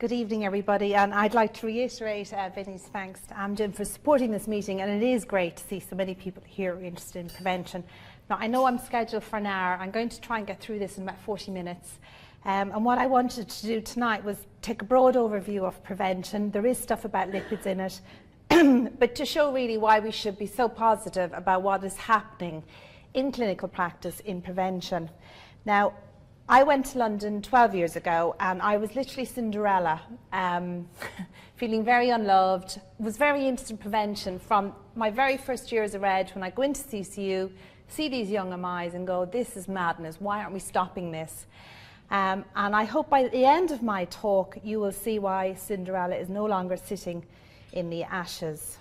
Good evening, everybody, and I'd like to reiterate Vinny's thanks to Amgen for supporting this meeting, and it is great to see so many people here interested in prevention. Now, I know I'm scheduled for an hour. I'm going to try and get through this in about 40 minutes. And what I wanted to do tonight was take a broad overview of prevention. There is stuff about lipids in it, but to show really why we should be so positive about what is happening in clinical practice in prevention. Now, I went to London 12 years ago and I was literally Cinderella, feeling very unloved, was very interested in prevention from my very first year as a reg when I go into CCU, see these young MIs and go, this is madness, why aren't we stopping this? And I hope by the end of my talk you will see why Cinderella is no longer sitting in the ashes.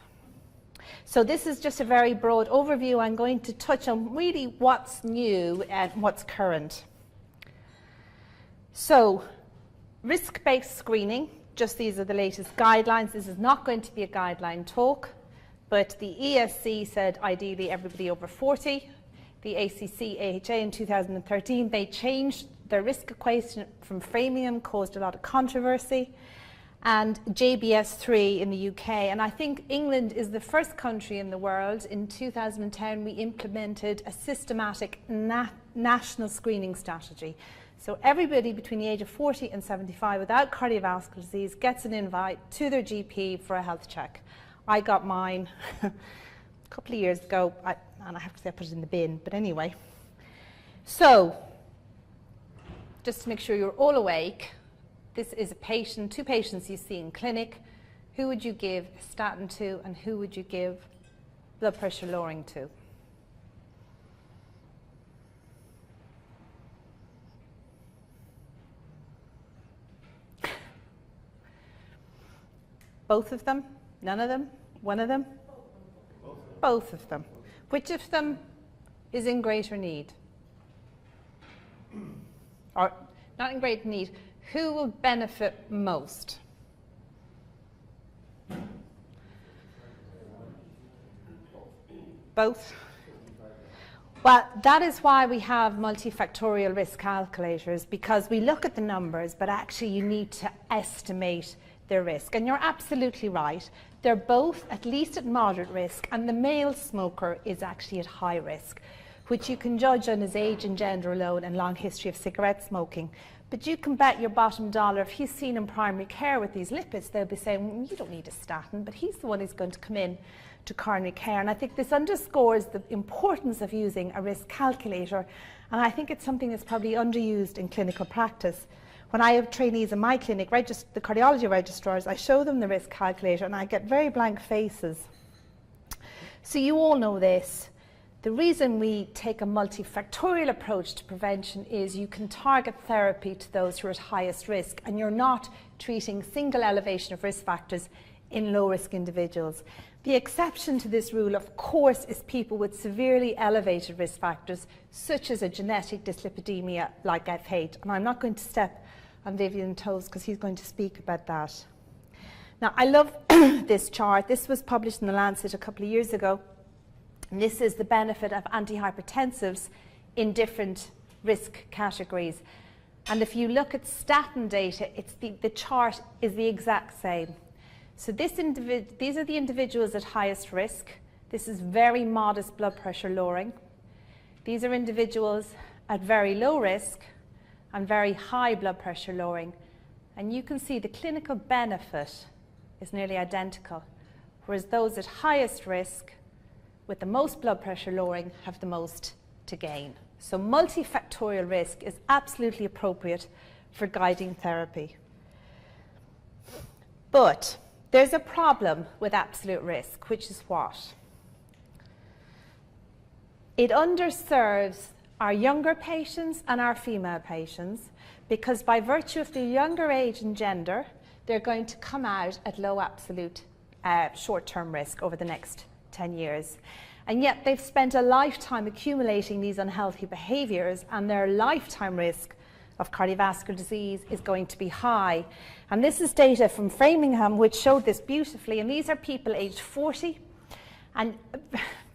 So this is just a very broad overview. I'm going to touch on really what's new and what's current. So, risk-based screening, just these are the latest guidelines. This is not going to be a guideline talk, but the ESC said ideally everybody over 40. The ACC-AHA in 2013, they changed their risk equation from Framingham, caused a lot of controversy, and JBS3 in the UK. And I think England is the first country in the world. In 2010, we implemented a systematic national screening strategy. So everybody between the age of 40 and 75 without cardiovascular disease gets an invite to their GP for a health check. I got mine a couple of years ago, and I have to say I put it in the bin, but anyway. So, just to make sure you're all awake, this is a patient, two patients you see in clinic. Who would you give a statin to and who would you give blood pressure lowering to? Both of them? None of them? One of them? Both of them. Which of them is in greater need? Or not in greater need. Who will benefit most? Both? Well, that is why we have multifactorial risk calculators, because we look at the numbers, but actually you need to estimate their risk. And you're absolutely right. They're both at least at moderate risk, and the male smoker is actually at high risk, which you can judge on his age and gender alone and long history of cigarette smoking. But you can bet your bottom dollar if he's seen in primary care with these lipids, they'll be saying, well, you don't need a statin, but he's the one who's going to come in to coronary care. And I think this underscores the importance of using a risk calculator, and I think it's something that's probably underused in clinical practice. When I have trainees in my clinic, the cardiology registrars, I show them the risk calculator and I get very blank faces. So you all know this. The reason we take a multifactorial approach to prevention is you can target therapy to those who are at highest risk, and you're not treating single elevation of risk factors in low-risk individuals. The exception to this rule, of course, is people with severely elevated risk factors, such as a genetic dyslipidemia like F8. And I'm not going to step on Vivian's toes because he's going to speak about that. Now, I love this chart. This was published in The Lancet a couple of years ago. And this is the benefit of antihypertensives in different risk categories. And if you look at statin data, the chart is the exact same. So these are the individuals at highest risk. This is very modest blood pressure lowering. These are individuals at very low risk and very high blood pressure lowering. And you can see the clinical benefit is nearly identical, whereas those at highest risk with the most blood pressure lowering have the most to gain. So multifactorial risk is absolutely appropriate for guiding therapy. But there's a problem with absolute risk, which is what? It underserves our younger patients and our female patients, because by virtue of their younger age and gender, they're going to come out at low absolute short-term risk over the next 10 years. And yet they've spent a lifetime accumulating these unhealthy behaviours, and their lifetime risk of cardiovascular disease is going to be high. And this is data from Framingham which showed this beautifully, and these are people aged 40, and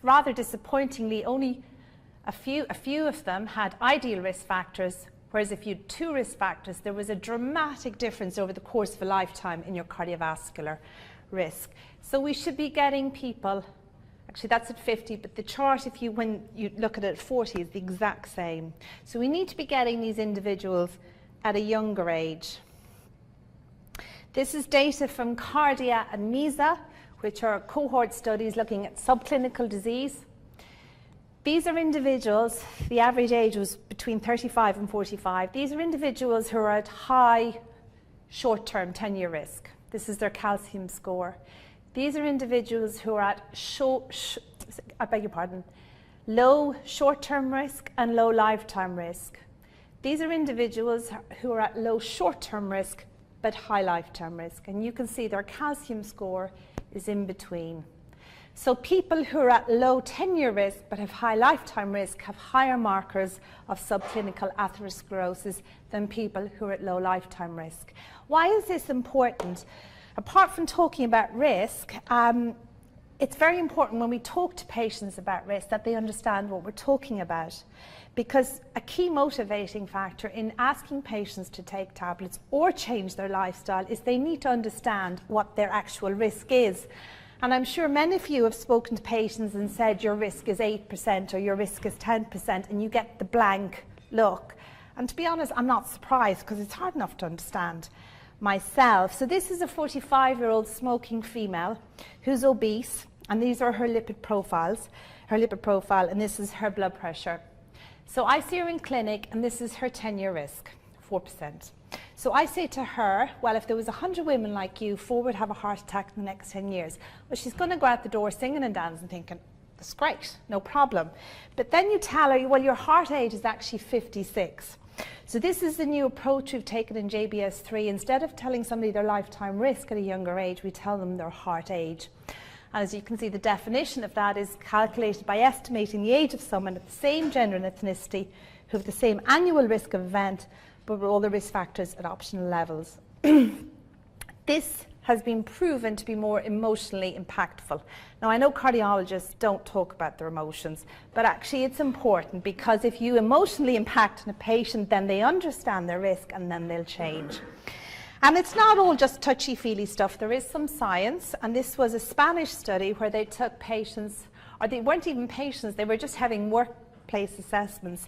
rather disappointingly only a few of them had ideal risk factors, Whereas if you had 2 risk factors, there was a dramatic difference over the course of a lifetime in your cardiovascular risk. So we should be getting people, actually that's at 50, but the chart, when you look at it at 40, is the exact same. So we need to be getting these individuals at a younger age. This is data from Cardia and MESA, which are cohort studies looking at subclinical disease. These are individuals, the average age was between 35 and 45. These are individuals who are at high short-term 10-year risk. This is their calcium score. These are individuals who are at low short-term risk and low lifetime risk. These are individuals who are at low short-term risk but high lifetime risk. And you can see their calcium score is in between. So people who are at low 10-year risk but have high lifetime risk have higher markers of subclinical atherosclerosis than people who are at low lifetime risk. Why is this important? Apart from talking about risk, it's very important when we talk to patients about risk that they understand what we're talking about. Because a key motivating factor in asking patients to take tablets or change their lifestyle is they need to understand what their actual risk is. And I'm sure many of you have spoken to patients and said your risk is 8% or your risk is 10%, and you get the blank look. And to be honest, I'm not surprised because it's hard enough to understand myself. So this is a 45-year-old smoking female who's obese, and these are her lipid profiles, and this is her blood pressure. So I see her in clinic, and this is her 10-year risk, 4%. So I say to her, well, if there was 100 women like you, 4 would have a heart attack in the next 10 years. Well, she's going to go out the door singing and dancing, thinking, that's great, no problem. But then you tell her, well, your heart age is actually 56. So this is the new approach we've taken in JBS3. Instead of telling somebody their lifetime risk at a younger age, we tell them their heart age. And as you can see, the definition of that is calculated by estimating the age of someone of the same gender and ethnicity who have the same annual risk of event, but with all the risk factors at optional levels. This has been proven to be more emotionally impactful. Now, I know cardiologists don't talk about their emotions, but actually it's important, because if you emotionally impact on a patient, then they understand their risk and then they'll change. And it's not all just touchy-feely stuff. There is some science, and this was a Spanish study where they took patients, or they weren't even patients, they were just having workplace assessments.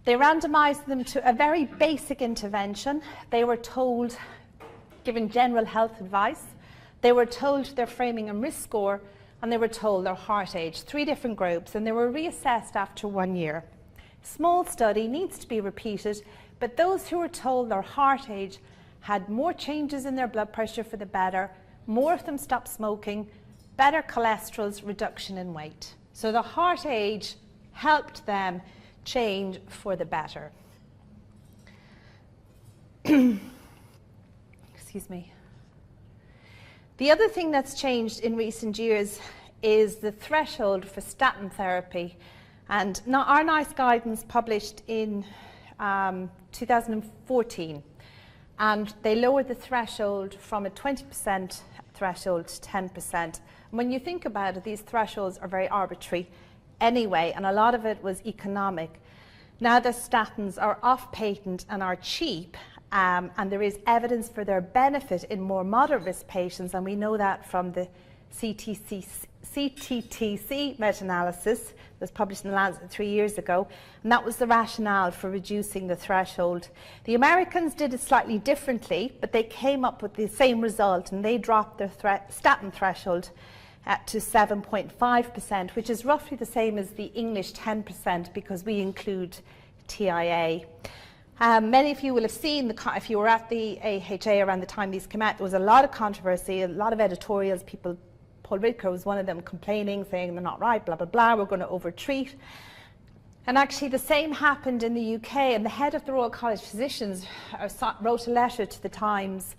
They randomized them to a very basic intervention. They were told, given general health advice, they were told their framing and risk score, and they were told their heart age, 3 different groups, and they were reassessed after 1 year. Small study, needs to be repeated, but those who were told their heart age had more changes in their blood pressure for the better, more of them stopped smoking, better cholesterol, reduction in weight. So the heart age helped them change for the better. Excuse me. The other thing that's changed in recent years is the threshold for statin therapy. And now our NICE guidance published in 2014, and they lowered the threshold from a 20% threshold to 10%. When you think about it, these thresholds are very arbitrary anyway, and a lot of it was economic. Now the statins are off patent and are cheap, and there is evidence for their benefit in more moderate risk patients, and we know that from the CTTC meta-analysis that was published in The Lancet 3 years ago, and that was the rationale for reducing the threshold. The Americans did it slightly differently, but they came up with the same result, and they dropped their statin threshold to 7.5%, which is roughly the same as the English 10% because we include TIA. Many of you will have seen, if you were at the AHA around the time these came out, there was a lot of controversy, a lot of editorials. People, Paul Ridker was one of them, complaining, saying they're not right, blah, blah, blah, we're going to overtreat. And actually the same happened in the UK, and the head of the Royal College of Physicians wrote a letter to the Times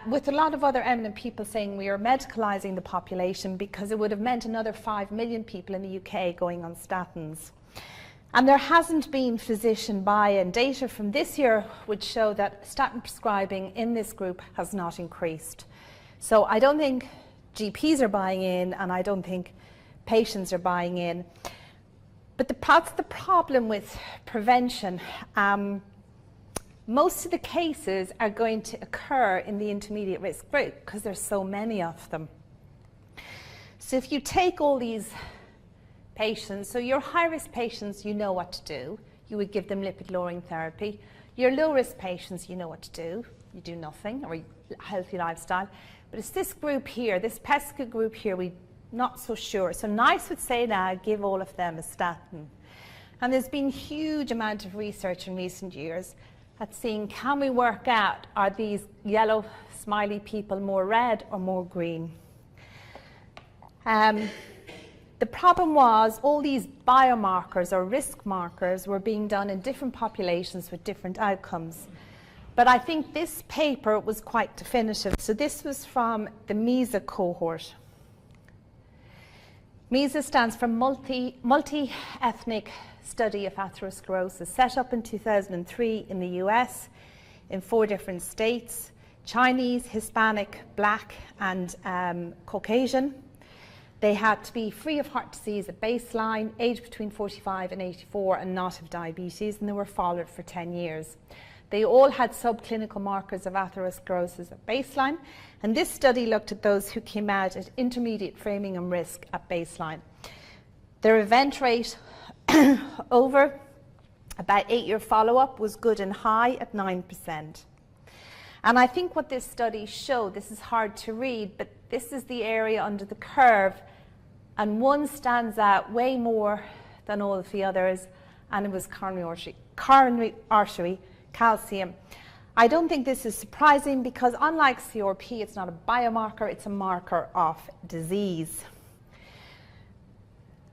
with a lot of other eminent people saying we are medicalising the population because it would have meant another 5 million people in the UK going on statins. And there hasn't been physician buy-in. Data from this year would show that statin prescribing in this group has not increased. So I don't think GPs are buying in, and I don't think patients are buying in. But that's the problem with prevention. Most of the cases are going to occur in the intermediate risk group because there's so many of them. So if you take all these patients, so your high-risk patients, you know what to do. You would give them lipid-lowering therapy. Your low-risk patients, you know what to do. You do nothing, or a healthy lifestyle. But it's this group here, this pesca group here, we're not so sure. So NICE would say now, give all of them a statin. And there's been huge amount of research in recent years at seeing, can we work out, are these yellow smiley people more red or more green? The problem was all these biomarkers or risk markers were being done in different populations with different outcomes. But I think this paper was quite definitive. So this was from the MESA cohort. MESA stands for Multi-Ethnic Study of Atherosclerosis, set up in 2003 in the US in 4 different states: Chinese, Hispanic, Black, and Caucasian. They had to be free of heart disease at baseline, age between 45 and 84, and not have diabetes, and they were followed for 10 years. They all had subclinical markers of atherosclerosis at baseline, and this study looked at those who came out at intermediate framing and risk at baseline. Their event rate over about 8-year follow-up was good and high at 9%. And I think what this study showed, this is hard to read, but this is the area under the curve, and one stands out way more than all of the others, and it was coronary artery calcium. I don't think this is surprising because unlike CRP, it's not a biomarker, it's a marker of disease.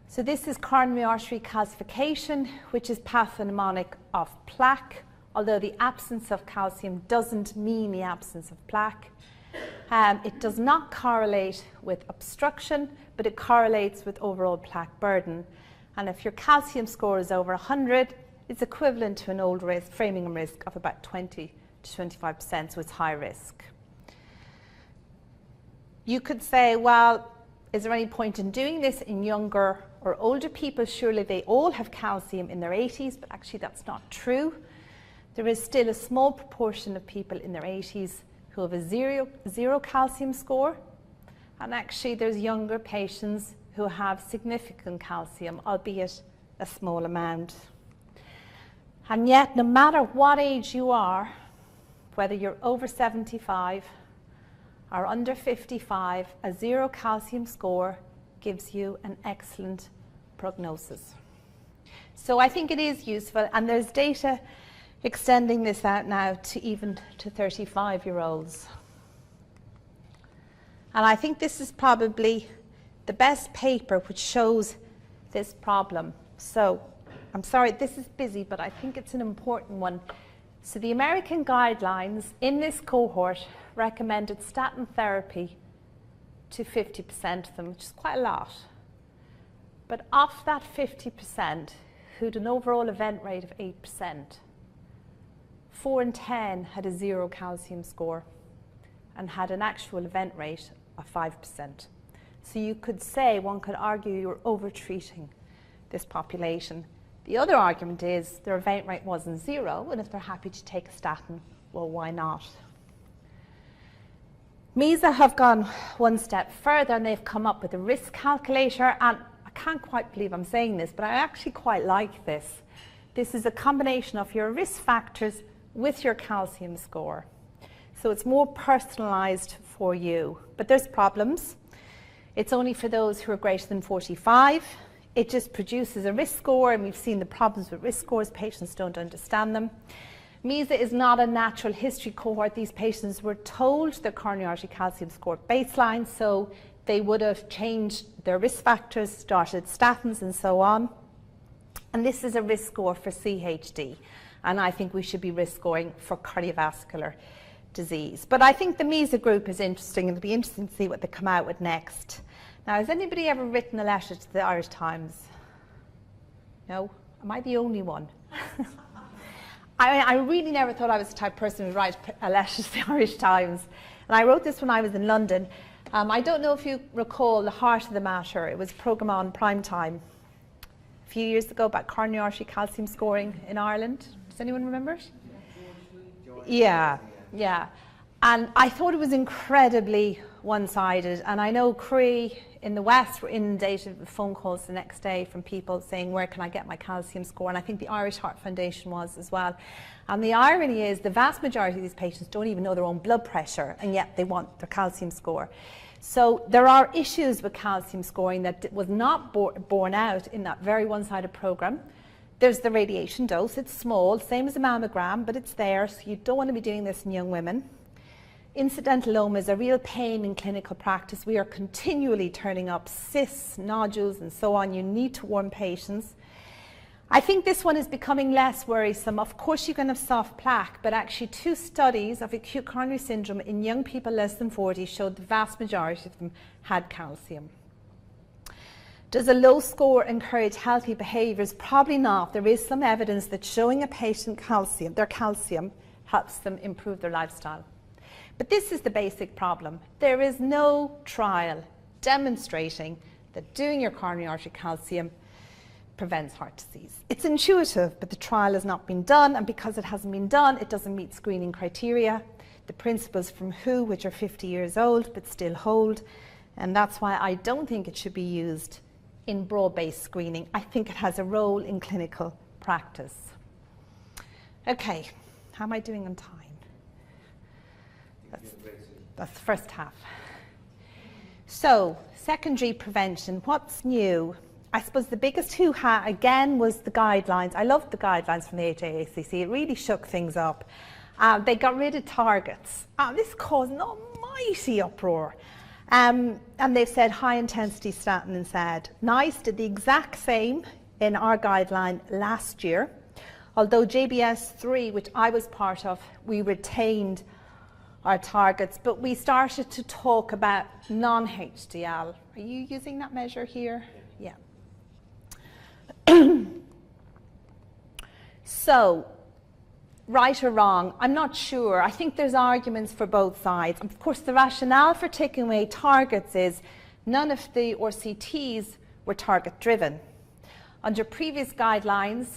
So this is coronary artery calcification, which is pathognomonic of plaque, although the absence of calcium doesn't mean the absence of plaque. It does not correlate with obstruction, but it correlates with overall plaque burden. And if your calcium score is over 100, it's equivalent to an old risk, framing and risk of about 20 to 25%, so it's high risk. You could say, well, is there any point in doing this in younger or older people? Surely they all have calcium in their 80s, but actually that's not true. There is still a small proportion of people in their 80s who have a zero calcium score, and actually there's younger patients who have significant calcium, albeit a small amount. And yet, no matter what age you are, whether you're over 75 or under 55, a 0 calcium score gives you an excellent prognosis. So I think it is useful, and there's data extending this out now to even to 35-year-olds. And I think this is probably the best paper which shows this problem. So I'm sorry, this is busy, but I think it's an important one. So the American guidelines in this cohort recommended statin therapy to 50% of them, which is quite a lot. But of that 50%, who had an overall event rate of 8%, 4 in 10 had a 0 calcium score and had an actual event rate of 5%. So you could say, one could argue, you're over-treating this population. The other argument is their event rate wasn't 0, and if they're happy to take a statin, well, why not? MESA have gone one step further, and they've come up with a risk calculator, and I can't quite believe I'm saying this, but I actually quite like this. This is a combination of your risk factors with your calcium score. So it's more personalized for you, but there's problems. It's only for those who are greater than 45. It just produces a risk score, and we've seen the problems with risk scores. Patients don't understand them. MESA is not a natural history cohort. These patients were told their coronary artery calcium score at baseline, so they would have changed their risk factors, started statins and so on. And this is a risk score for CHD, and I think we should be risk scoring for cardiovascular disease. But I think the MESA group is interesting, and it'll be interesting to see what they come out with next. Now, has anybody ever written a letter to the Irish Times? No? Am I the only one? I really never thought I was the type of person who would write a letter to the Irish Times. And I wrote this when I was in London. I don't know if you recall The Heart of the Matter. It was a programme on prime time a few years ago about coronary artery calcium scoring in Ireland. Does anyone remember it? Yeah, yeah. And I thought it was incredibly one-sided. And I know Cree in the West were inundated with phone calls the next day from people saying, where can I get my calcium score? And I think the Irish Heart Foundation was as well. And the irony is the vast majority of these patients don't even know their own blood pressure, and yet they want their calcium score. So there are issues with calcium scoring that was not borne out in that very one-sided program. There's the radiation dose. It's small, same as a mammogram, but it's there, so you don't want to be doing this in young women. Incidentaloma is a real pain in clinical practice. We are continually turning up cysts, nodules, and so on. You need to warn patients. I think this one is becoming less worrisome. Of course, you can have soft plaque, but actually 2 studies of acute coronary syndrome in young people less than 40 showed the vast majority of them had calcium. Does a low score encourage healthy behaviours? Probably not. There is some evidence that showing a patient their calcium helps them improve their lifestyle. But this is the basic problem. There is no trial demonstrating that doing your coronary artery calcium prevents heart disease. It's intuitive, but the trial has not been done, and because it hasn't been done, it doesn't meet screening criteria. The principles from WHO, which are 50 years old, but still hold, and that's why I don't think it should be used in broad-based screening. I think it has a role in clinical practice. Okay, how am I doing on time? That's the first half. So, secondary prevention, what's new? I suppose the biggest hoo-ha again was the guidelines. I loved the guidelines from the HAACC. It really shook things up. They got rid of targets. This caused an almighty uproar. And they've said high intensity statin instead. NICE did the exact same in our guideline last year. Although JBS3, which I was part of, we retained our targets, but we started to talk about non-HDL. Are you using that measure here? Yeah. So, right or wrong, I'm not sure. I think there's arguments for both sides. Of course, the rationale for taking away targets is none of the RCTs were target driven. Under previous guidelines,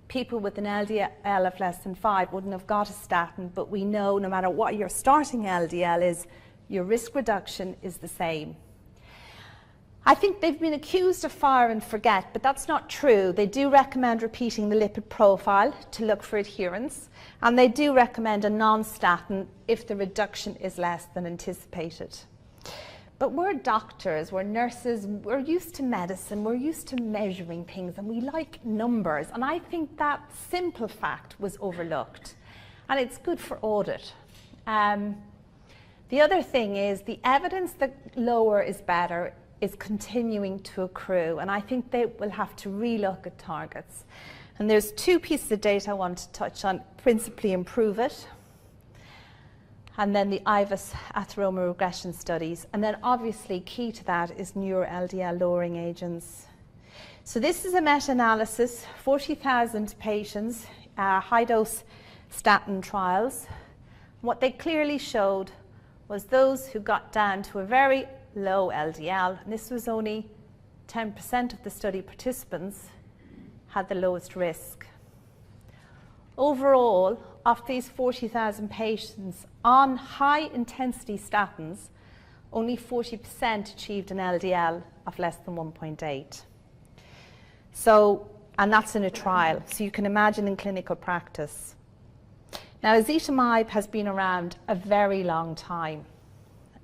people with an LDL of less than 5 wouldn't have got a statin, but we know no matter what your starting LDL is, your risk reduction is the same. I think they've been accused of fire and forget, but that's not true. They do recommend repeating the lipid profile to look for adherence, and they do recommend a non-statin if the reduction is less than anticipated. But we're doctors, we're nurses, we're used to medicine, we're used to measuring things, and we like numbers, and I think that simple fact was overlooked, and it's good for audit. The other thing is the evidence that lower is better is continuing to accrue, and I think they will have to relook at targets. And there's 2 pieces of data I want to touch on, principally improve it, and then the IVUS atheroma regression studies, and then obviously key to that is newer LDL lowering agents. So this is a meta-analysis, 40,000 patients, high-dose statin trials. What they clearly showed was those who got down to a very low LDL, and this was only 10% of the study participants, had the lowest risk. Overall, of these 40,000 patients on high-intensity statins, only 40% achieved an LDL of less than 1.8. So, and that's in a trial, so you can imagine in clinical practice. Now, ezetimibe has been around a very long time,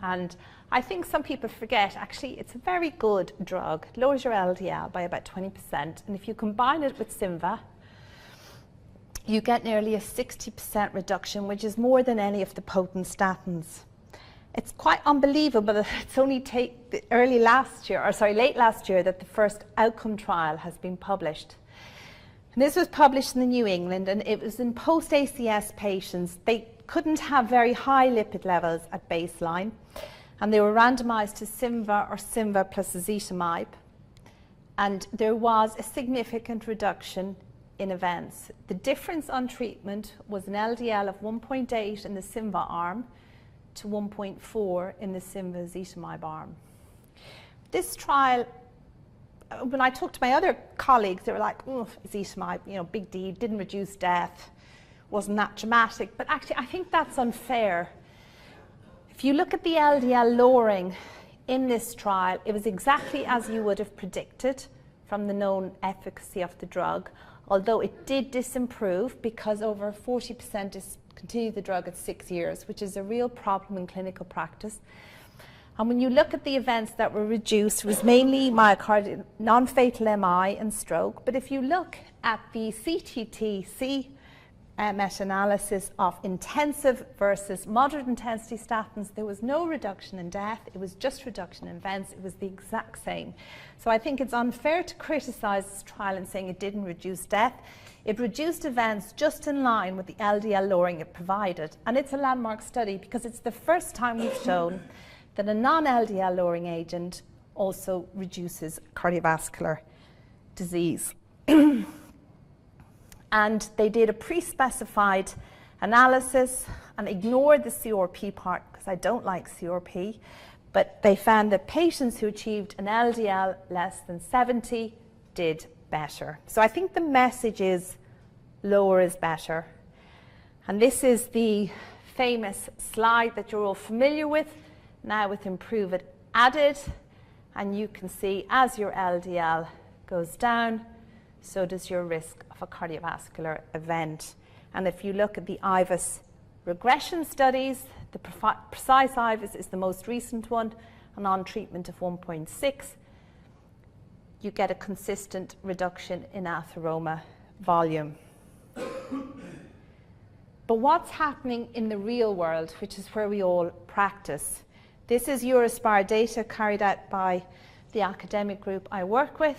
and I think some people forget, actually, it's a very good drug. It lowers your LDL by about 20%, and if you combine it with Simva, you get nearly a 60% reduction, which is more than any of the potent statins. It's quite unbelievable that it's only late last year that the first outcome trial has been published. And this was published in the New England, and it was in post-ACS patients. They couldn't have very high lipid levels at baseline, and they were randomized to Simva or Simva plus ezetimibe, and there was a significant reduction in events. The difference on treatment was an LDL of 1.8 in the Simva arm to 1.4 in the Simva ezetimibe arm. This trial, when I talked to my other colleagues, they were like, oh, ezetimibe, you know, big D, didn't reduce death, wasn't that dramatic. But actually, I think that's unfair. If you look at the LDL lowering in this trial, it was exactly as you would have predicted from the known efficacy of the drug, although it did disimprove because over 40% discontinued the drug at 6 years, which is a real problem in clinical practice. And when you look at the events that were reduced, it was mainly myocardial, non-fatal MI and stroke. But if you look at the CTT-C meta-analysis of intensive versus moderate intensity statins, there was no reduction in death, it was just reduction in events, it was the exact same. So I think it's unfair to criticize this trial and saying it didn't reduce death. It reduced events just in line with the LDL lowering it provided. And it's a landmark study because it's the first time we've shown that a non-LDL lowering agent also reduces cardiovascular disease. And they did a pre-specified analysis and ignored the CRP part because I don't like CRP, but they found that patients who achieved an LDL less than 70 did better. So I think the message is lower is better. And this is the famous slide that you're all familiar with, now with Improve It added, and you can see as your LDL goes down, so does your risk of a cardiovascular event. And if you look at the IVUS regression studies, the precise IVUS is the most recent one, and on treatment of 1.6, you get a consistent reduction in atheroma volume. But what's happening in the real world, which is where we all practice? This is Eurospar data carried out by the academic group I work with.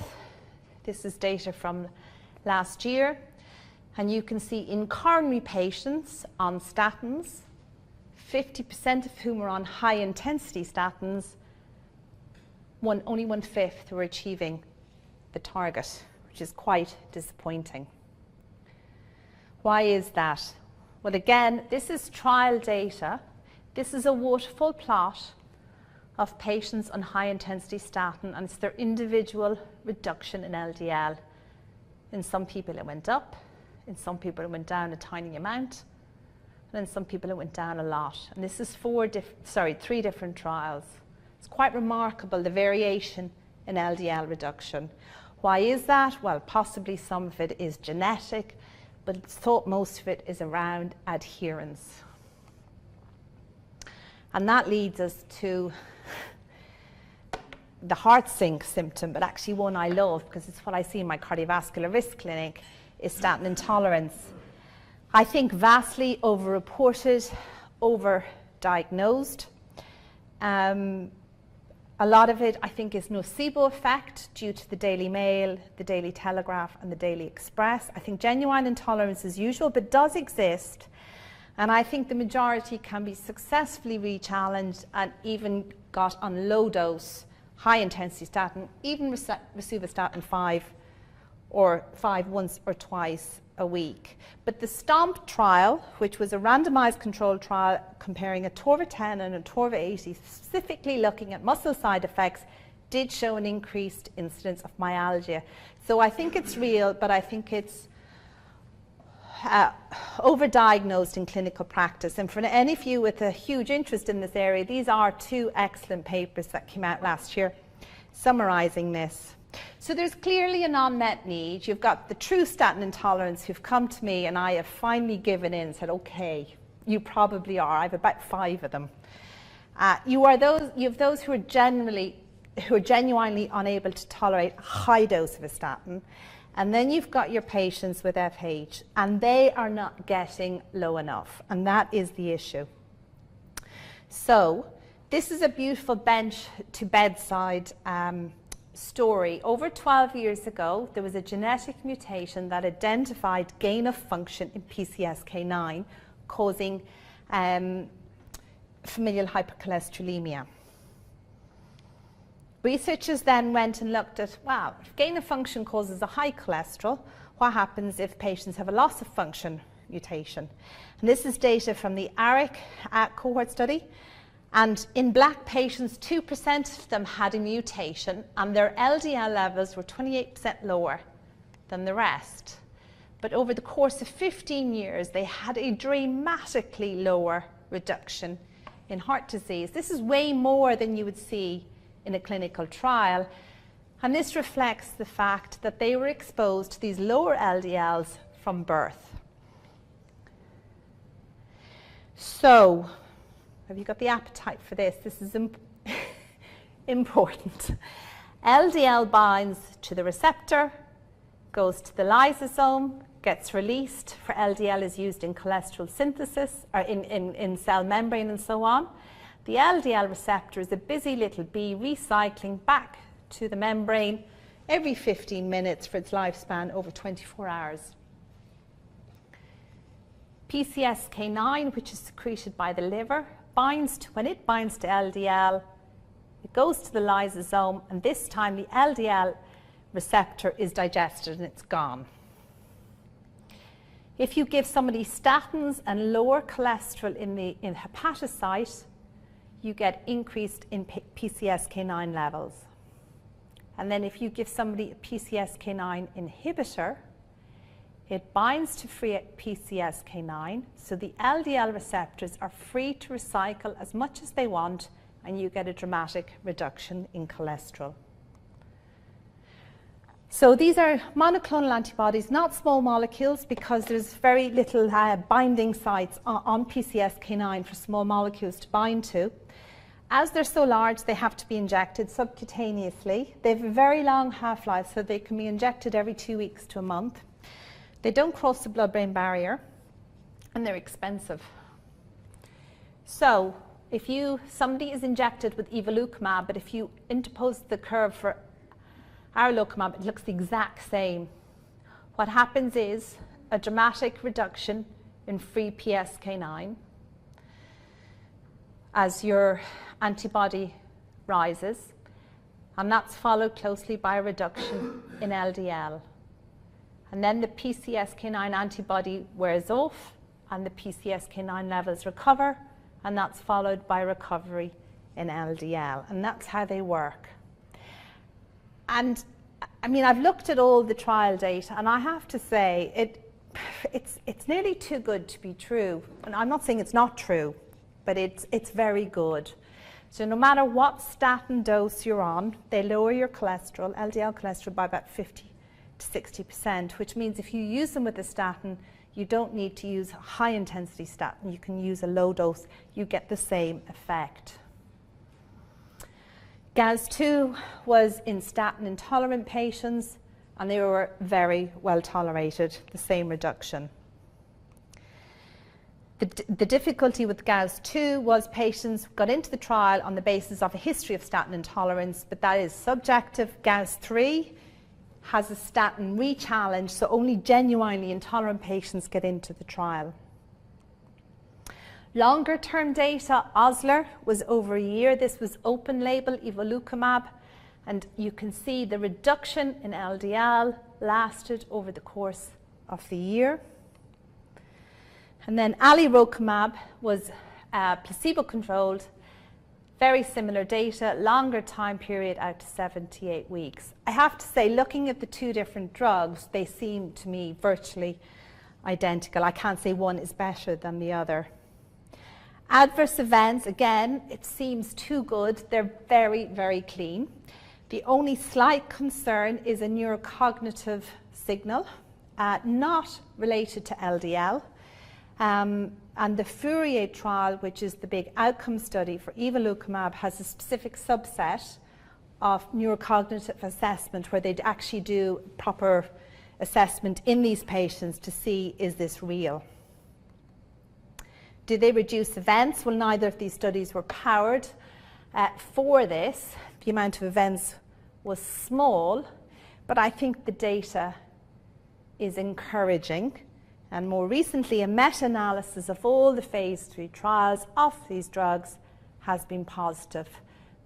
This is data from last year. And you can see in coronary patients on statins, 50% of whom are on high-intensity statins, only 1/5 were achieving the target, which is quite disappointing. Why is that? Well, again, this is trial data. This is a waterfall plot of patients on high-intensity statin, and it's their individual reduction in LDL. In some people it went up, in some people it went down a tiny amount, and in some people it went down a lot. And this is three different trials. It's quite remarkable, the variation in LDL reduction. Why is that? Well, possibly some of it is genetic, but it's thought most of it is around adherence. And that leads us to the heart sink symptom, but actually one I love because it's what I see in my cardiovascular risk clinic, is statin intolerance. I think vastly overreported, overdiagnosed. A lot of it, I think, is nocebo effect due to the Daily Mail, the Daily Telegraph, and the Daily Express. I think genuine intolerance is usual, but does exist. And I think the majority can be successfully re-challenged and even got on low dose, high intensity statin, even rosuvastatin 5 once or twice a week. But the STOMP trial, which was a randomized controlled trial comparing atorvastatin and atorva80, specifically looking at muscle side effects, did show an increased incidence of myalgia. So I think it's real, but I think it's overdiagnosed in clinical practice. And for any of you with a huge interest in this area, these are two excellent papers that came out last year summarizing this. So there's clearly an unmet need. You've got the true statin intolerants who've come to me, and I have finally given in and said, okay, you probably are. I have about 5 of them. You have those who are genuinely unable to tolerate a high dose of a statin. And then you've got your patients with FH, and they are not getting low enough, and that is the issue. So this is a beautiful bench to bedside story. Over 12 years ago, there was a genetic mutation that identified gain of function in PCSK9, causing familial hypercholesterolemia. Researchers then went and looked at, wow, if gain of function causes a high cholesterol, what happens if patients have a loss of function mutation? And this is data from the ARIC cohort study. And in black patients, 2% of them had a mutation, and their LDL levels were 28% lower than the rest. But over the course of 15 years, they had a dramatically lower reduction in heart disease. This is way more than you would see in a clinical trial. And this reflects the fact that they were exposed to these lower LDLs from birth. So, have you got the appetite for this? This is important. LDL binds to the receptor, goes to the lysosome, gets released, for LDL is used in cholesterol synthesis, or in cell membrane and so on. The LDL receptor is a busy little bee recycling back to the membrane every 15 minutes for its lifespan over 24 hours. PCSK9, which is secreted by the liver, when it binds to LDL, it goes to the lysosome, and this time the LDL receptor is digested and it's gone. If you give somebody statins and lower cholesterol in the hepatocyte, you get increased in PCSK9 levels. And then if you give somebody a PCSK9 inhibitor, it binds to free PCSK9, so the LDL receptors are free to recycle as much as they want, and you get a dramatic reduction in cholesterol. So these are monoclonal antibodies, not small molecules, because there's very little binding sites on PCSK9 for small molecules to bind to. As they're so large, they have to be injected subcutaneously. They have a very long half-life, so they can be injected every 2 weeks to a month. They don't cross the blood-brain barrier, and they're expensive. So if somebody is injected with evolocumab, but if you interpose the curve for arlocumab, it looks the exact same. What happens is a dramatic reduction in free PCSK9 as your antibody rises, and that's followed closely by a reduction in LDL. And then the PCSK9 antibody wears off and the PCSK9 levels recover, and that's followed by recovery in LDL. And that's how they work. And I mean, I've looked at all the trial data, and I have to say it's nearly too good to be true. And I'm not saying it's not true, but it's very good. So no matter what statin dose you're on, they lower your cholesterol, LDL cholesterol, by about 50 to 60%, which means if you use them with a statin, you don't need to use a high intensity statin. You can use a low dose. You get the same effect. GAZ2 was in statin intolerant patients, and they were very well tolerated, the same reduction. The difficulty with GAZ2 was patients got into the trial on the basis of a history of statin intolerance, but that is subjective. GAZ3 has a statin re-challenge, so only genuinely intolerant patients get into the trial. Longer term data, Osler was over a year. This was open label evolocumab, and you can see the reduction in LDL lasted over the course of the year. And then alirocumab was placebo-controlled, very similar data, longer time period out to 78 weeks. I have to say, looking at the two different drugs, they seem to me virtually identical. I can't say one is better than the other. Adverse events, again, it seems too good. They're very, very clean. The only slight concern is a neurocognitive signal, not related to LDL. And the Fourier trial, which is the big outcome study for evolocumab, has a specific subset of neurocognitive assessment where they'd actually do proper assessment in these patients to see, is this real? Did they reduce events? Well, neither of these studies were powered for this. The amount of events was small, but I think the data is encouraging. And more recently, a meta-analysis of all the phase 3 trials of these drugs has been positive.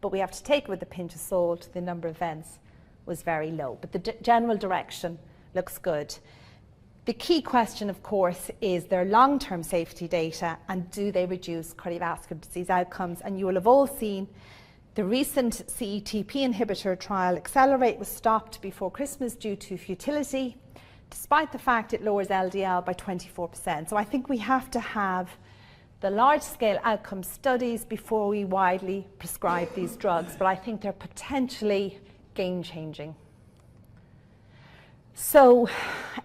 But we have to take it with a pinch of salt. The number of events was very low. But the general direction looks good. The key question, of course, is their long-term safety data and do they reduce cardiovascular disease outcomes? And you will have all seen the recent CETP inhibitor trial Accelerate was stopped before Christmas due to futility, despite the fact it lowers LDL by 24%. So I think we have to have the large-scale outcome studies before we widely prescribe these drugs, but I think they're potentially game-changing. So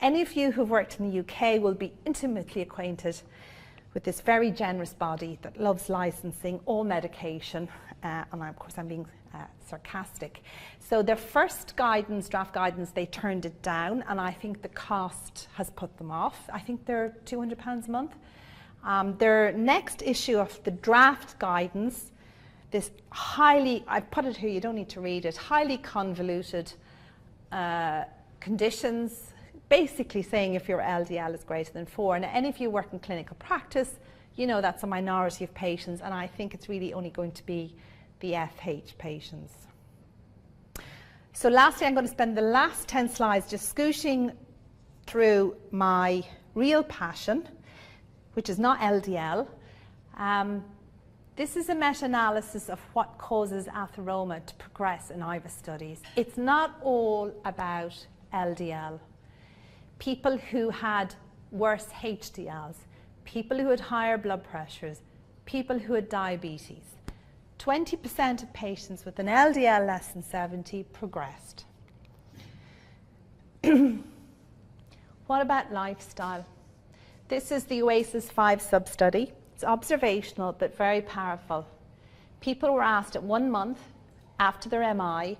any of you who've worked in the UK will be intimately acquainted with this very generous body that loves licensing all medication, and of course I'm being sarcastic. So their first guidance, draft guidance, they turned it down, and I think the cost has put them off. I think they're £200 a month. Their next issue of the draft guidance, this highly, I've put it here, you don't need to read it, highly convoluted conditions, basically saying if your LDL is greater than 4. And any of you work in clinical practice, you know that's a minority of patients, and I think it's really only going to be the FH patients. So lastly, I'm going to spend the last 10 slides just scooting through my real passion, which is not LDL. This is a meta-analysis of what causes atheroma to progress in IVA studies. It's not all about LDL. People who had worse HDLs, people who had higher blood pressures, people who had diabetes. 20% of patients with an LDL less than 70 progressed. What about lifestyle? This is the OASIS 5 sub-study. It's observational but very powerful. People were asked at 1 month after their MI,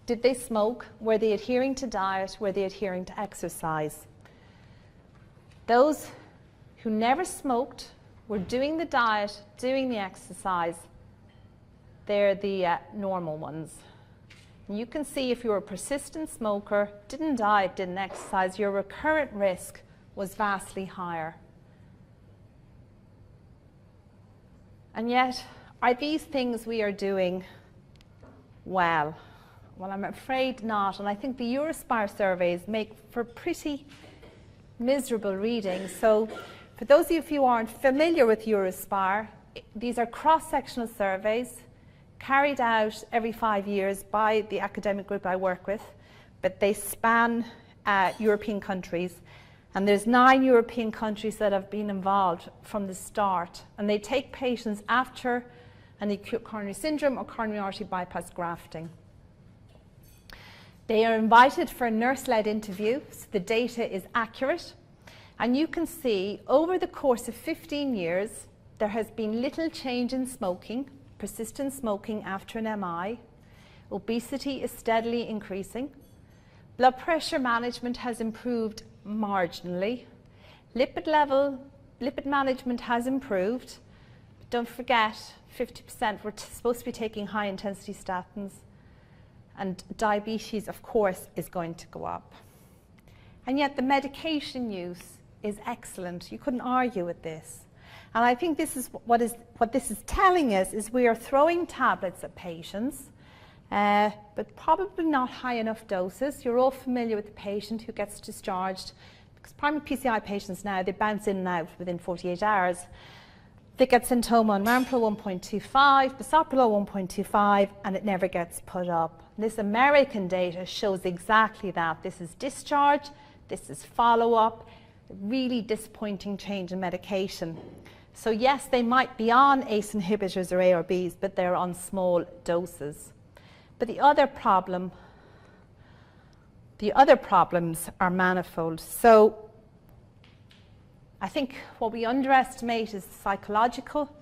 did they smoke? Were they adhering to diet? Were they adhering to exercise? Those who never smoked were doing the diet, doing the exercise. They're the normal ones. And you can see if you were a persistent smoker, didn't diet, didn't exercise, your recurrent risk was vastly higher. And yet, are these things we are doing well? Well, I'm afraid not, and I think the Eurospire surveys make for pretty miserable reading. So for those of you who aren't familiar with Eurospire, these are cross-sectional surveys carried out every 5 years by the academic group I work with, but they span European countries. And there's 9 European countries that have been involved from the start. And they take patients after an acute coronary syndrome or coronary artery bypass grafting. They are invited for a nurse-led interview, so the data is accurate. And you can see over the course of 15 years, there has been little change in smoking, persistent smoking after an MI. Obesity is steadily increasing. Blood pressure management has improved marginally. Lipid management has improved. But don't forget, 50% were supposed to be taking high-intensity statins. And diabetes, of course, is going to go up. And yet the medication use is excellent. You couldn't argue with this. And I think this is what this is telling us is we are throwing tablets at patients, but probably not high enough doses. You're all familiar with the patient who gets discharged, because primary PCI patients now, they bounce in and out within 48 hours. They get Syntoma on Rampro 1.25, Bisoprolol 1.25, and it never gets put up. This American data shows exactly that. This is discharge, this is follow-up, really disappointing change in medication. So yes, they might be on ACE inhibitors or ARBs, but they're on small doses. But the other problems are manifold. So I think what we underestimate is the psychological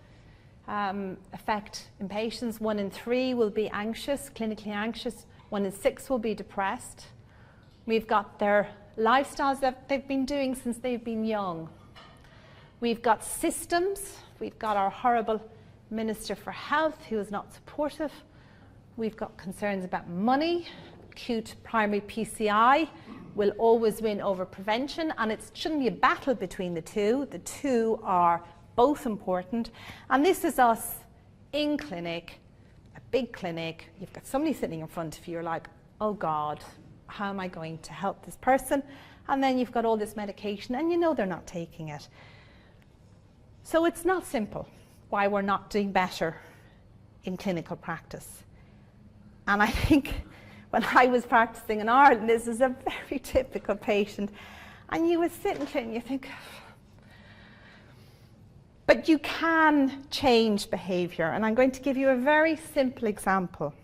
effect in patients. 1 in 3 will be anxious, clinically anxious. 1 in 6 will be depressed. We've got their lifestyles that they've been doing since they've been young. We've got systems. We've got our horrible Minister for Health who is not supportive. We've got concerns about money. Acute primary PCI will always win over prevention, and it shouldn't be a battle between the two. The two are both important. And this is us in clinic, a big clinic. You've got somebody sitting in front of you. You're like, oh God, how am I going to help this person? and then you've got all this medication and you know they're not taking it. So it's not simple why we're not doing better in clinical practice. And I think when I was practicing in Ireland, this is a very typical patient, and you would sit in clinic and you think, but you can change behaviour, and I'm going to give you a very simple example.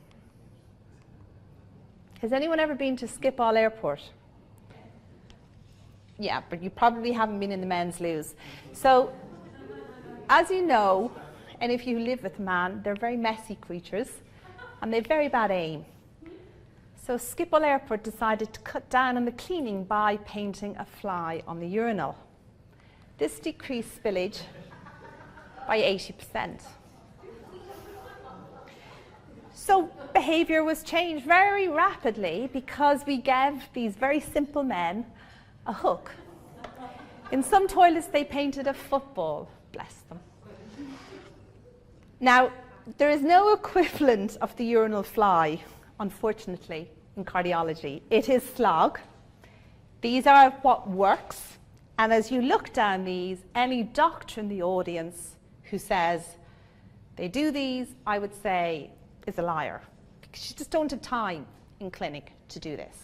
Has anyone ever been to Schiphol Airport? Yeah, but you probably haven't been in the men's loos. So, as you know, and if you live with a man, they're very messy creatures, and they've very bad aim. So Schiphol Airport decided to cut down on the cleaning by painting a fly on the urinal. This decreased spillage by 80%. So behaviour was changed very rapidly because we gave these very simple men a hook. In some toilets they painted a football, bless them. Now, there is no equivalent of the urinal fly, unfortunately, in cardiology. It is slog. These are what works, and as you look down these, any doctor in the audience who says they do these, I would say, is a liar, because you just don't have time in clinic to do this.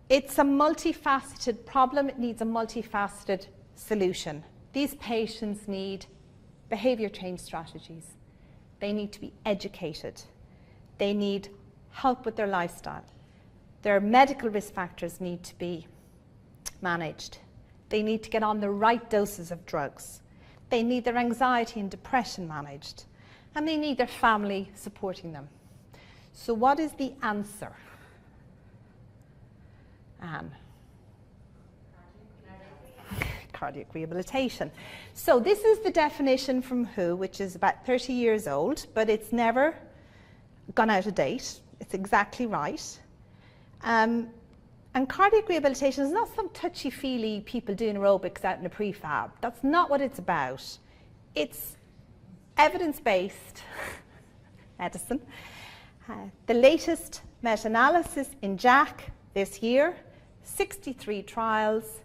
It's a multifaceted problem. It needs a multifaceted solution. These patients need behaviour change strategies. They need to be educated. They need help with their lifestyle. Their medical risk factors need to be managed. They need to get on the right doses of drugs. They need their anxiety and depression managed. And they need their family supporting them. So what is the answer? Anne? Cardiac rehabilitation. So this is the definition from WHO, which is about 30 years old, but it's never gone out of date. It's exactly right. And cardiac rehabilitation is not some touchy-feely people doing aerobics out in a prefab. That's not what it's about. It's evidence-based medicine. The latest meta-analysis in JACC this year, 63 trials.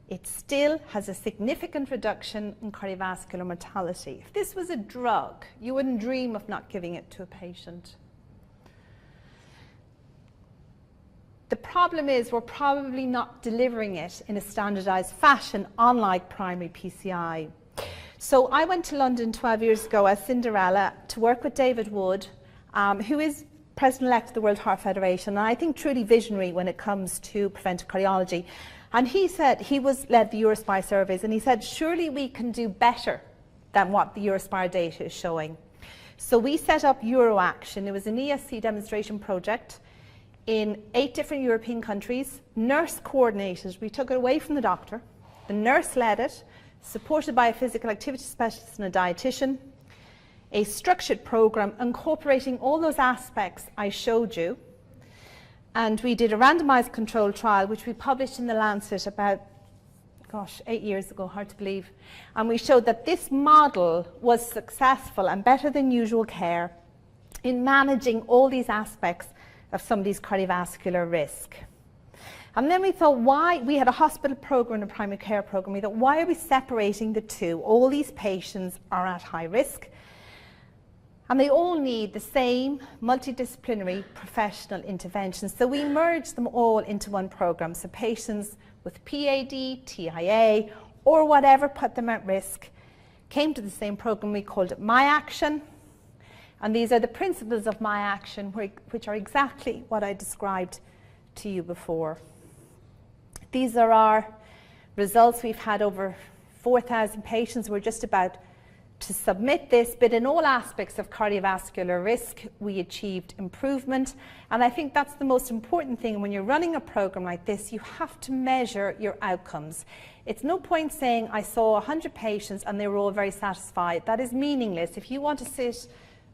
It still has a significant reduction in cardiovascular mortality. If this was a drug, you wouldn't dream of not giving it to a patient. The problem is we're probably not delivering it in a standardized fashion, unlike primary PCI. So I went to London 12 years ago as Cinderella to work with David Wood, who is President-elect of the World Heart Federation, and I think truly visionary when it comes to preventive cardiology. And he said, he led the Eurospire surveys, and he said, surely we can do better than what the Eurospire data is showing. So we set up EuroAction. It was an ESC demonstration project in 8 different European countries, nurse coordinated. We took it away from the doctor. The nurse led it, supported by a physical activity specialist and a dietitian. A structured program incorporating all those aspects I showed you. And we did a randomized controlled trial, which we published in The Lancet about, 8 years ago, hard to believe. And we showed that this model was successful and better than usual care in managing all these aspects of somebody's cardiovascular risk. And then we thought, we had a hospital program and a primary care program. We thought, why are we separating the two? All these patients are at high risk. And they all need the same multidisciplinary professional intervention. So we merged them all into one program. So patients with PAD, TIA, or whatever put them at risk came to the same program. We called it MyAction. And these are the principles of MyAction, which are exactly what I described to you before. These are our results. We've had over 4,000 patients. We're just about to submit this, but in all aspects of cardiovascular risk, we achieved improvement. And I think that's the most important thing. When you're running a program like this, you have to measure your outcomes. It's no point saying, I saw 100 patients and they were all very satisfied. That is meaningless. If you want to sit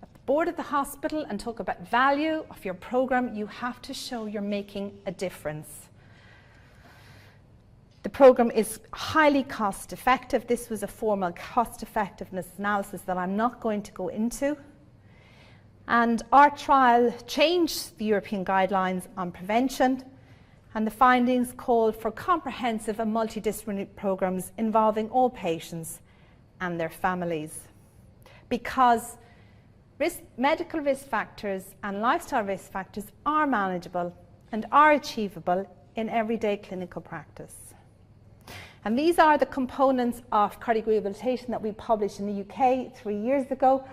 at the board of the hospital and talk about value of your program, you have to show you're making a difference. The program is highly cost effective. This was a formal cost effectiveness analysis that I'm not going to go into. And our trial changed the European guidelines on prevention. And the findings called for comprehensive and multidisciplinary programs involving all patients and their families. Because medical risk factors and lifestyle risk factors are manageable and are achievable in everyday clinical practice. And these are the components of cardiac rehabilitation that we published in the UK 3 years ago.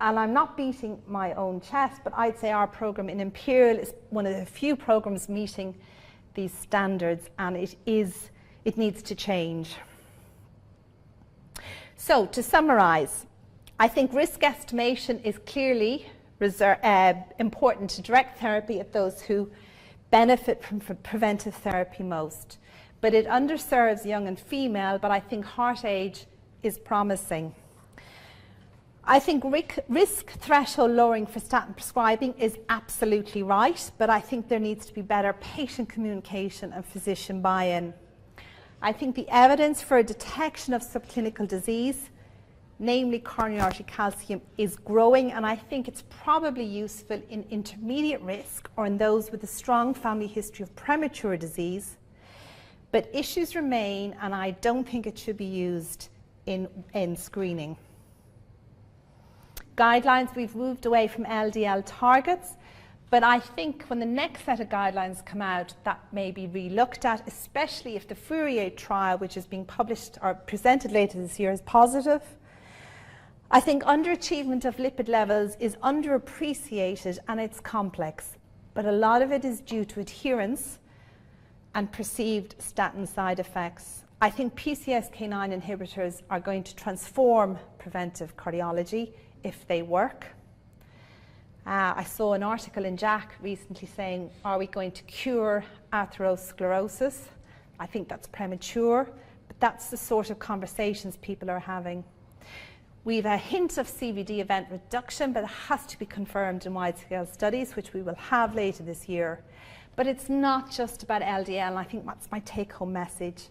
And I'm not beating my own chest, but I'd say our program in Imperial is one of the few programs meeting these standards, and it needs to change. So to summarize, I think risk estimation is clearly important to direct therapy at those who benefit from preventive therapy most. But it underserves young and female, but I think heart age is promising. I think risk threshold lowering for statin prescribing is absolutely right, but I think there needs to be better patient communication and physician buy-in. I think the evidence for a detection of subclinical disease, namely coronary artery calcium, is growing, and I think it's probably useful in intermediate risk or in those with a strong family history of premature disease. But issues remain, and I don't think it should be used in screening. Guidelines, we've moved away from LDL targets, but I think when the next set of guidelines come out, that may be re-looked at, especially if the Fourier trial, which is being published or presented later this year, is positive. I think underachievement of lipid levels is underappreciated and it's complex, but a lot of it is due to adherence and perceived statin side effects. I think PCSK9 inhibitors are going to transform preventive cardiology if they work. I saw an article in JACC recently saying, are we going to cure atherosclerosis? I think that's premature, but that's the sort of conversations people are having. We've a hint of CVD event reduction, but it has to be confirmed in wide-scale studies, which we will have later this year. But it's not just about LDL, and I think that's my take-home message.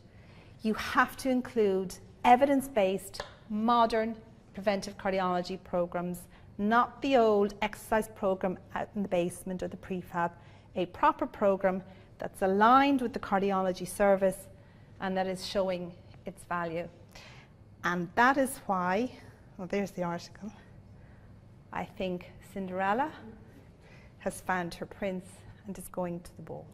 You have to include evidence-based, modern preventive cardiology programs, not the old exercise program out in the basement or the prefab, a proper program that's aligned with the cardiology service and that is showing its value. And that is why, well, there's the article, I think Cinderella has found her prince and is going to the ball.